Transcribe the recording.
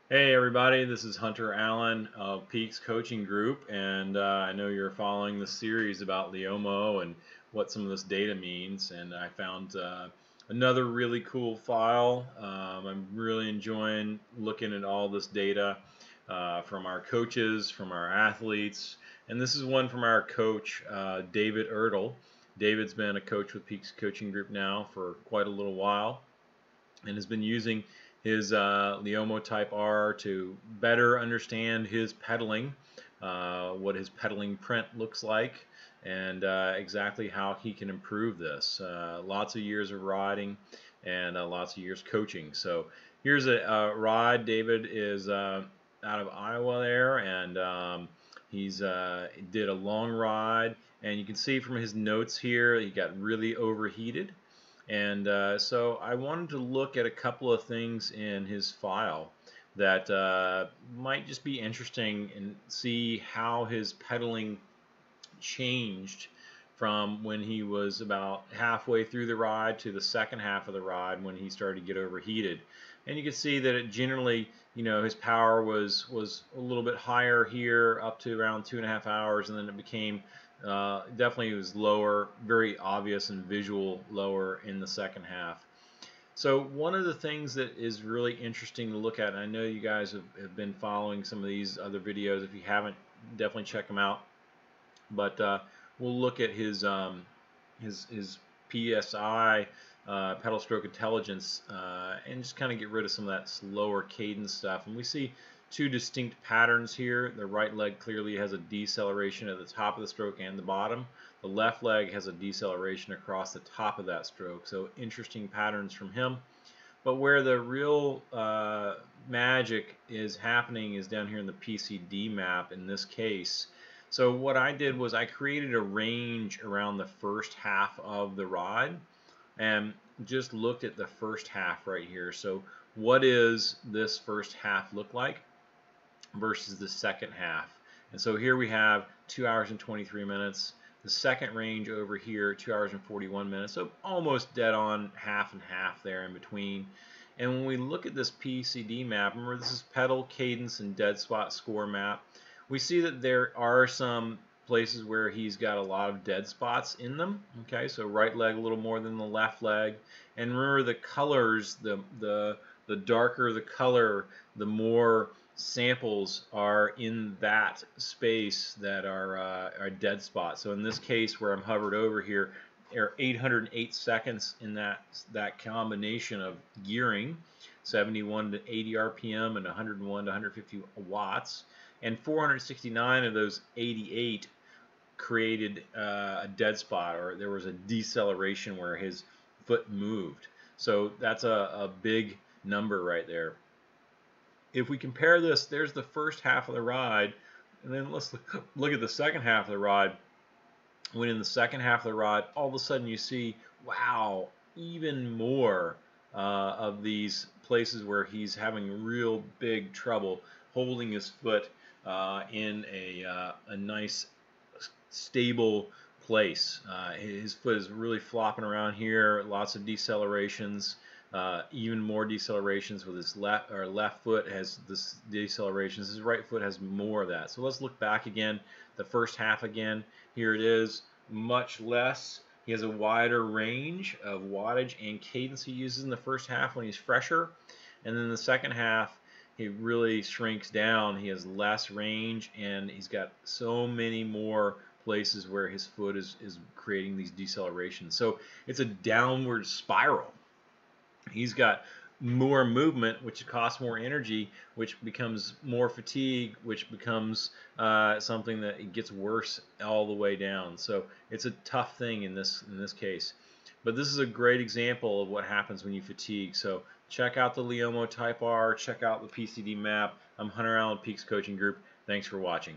Hey everybody, this is Hunter Allen of Peaks Coaching Group, and I know you're following the series about Leomo and what some of this data means, and I found another really cool file. I'm really enjoying looking at all this data from our coaches, from our athletes, and this is one from our coach, David Ertl. David's been a coach with Peaks Coaching Group now for quite a little while and has been using his Leomo Type-R to better understand his pedaling, what his pedaling print looks like, and exactly how he can improve this. Lots of years of riding and lots of years coaching. So here's a ride. David is out of Iowa there, and he's did a long ride, and you can see from his notes here he got really overheated. And so I wanted to look at a couple of things in his file that might just be interesting and see how his pedaling changed from when he was about halfway through the ride to the second half of the ride when he started to get overheated. And you can see that it generally, his power was a little bit higher here up to around 2.5 hours, and then it became definitely it was lower, very obvious and visual lower in the second half. So one of the things that is really interesting to look at, and I know you guys have been following some of these other videos. If you haven't, definitely check them out. But we'll look at his PSI, pedal stroke intelligence, and just kind of get rid of some of that slower cadence stuff. And we see two distinct patterns here. The right leg clearly has a deceleration at the top of the stroke and the bottom. The left leg has a deceleration across the top of that stroke. So interesting patterns from him. But where the real magic is happening is down here in the PCD map in this case. So what I did was I created a range around the first half of the ride and just looked at the first half right here. So what is this first half look like versus the second half? And so here we have 2 hours and 23 minutes. The second range over here, 2 hours and 41 minutes. So almost dead on, half and half there in between. And when we look at this PCD map, remember this is pedal, cadence, and dead spot score map. We see that there are some places where he's got a lot of dead spots in them. Okay, so right leg a little more than the left leg. And remember the colors, the darker the color, the more samples are in that space that are dead spots. So in this case, where I'm hovered over here, there are 808 seconds in that combination of gearing, 71 to 80 RPM and 101 to 150 watts, and 469 of those 88 created a dead spot, or there was a deceleration where his foot moved. So that's a big number right there. If we compare this, there's the first half of the ride, and then let's look at the second half of the ride. When in the second half of the ride, all of a sudden you see, wow, even more of these places where he's having real big trouble holding his foot in a nice stable place. His foot is really flopping around here, lots of decelerations, even more decelerations with his left foot has this decelerations. His right foot has more of that. So let's look back again, the first half again. Here it is, much less. He has a wider range of wattage and cadence he uses in the first half when he's fresher. And then the second half, he really shrinks down. He has less range, and he's got so many more places where his foot is creating these decelerations. So it's a downward spiral. He's got more movement, which costs more energy, which becomes more fatigue, which becomes something that it gets worse all the way down. So it's a tough thing in this case. But this is a great example of what happens when you fatigue. So check out the Leomo Type-R, check out the PCD map. I'm Hunter Allen, Peaks Coaching Group. Thanks for watching.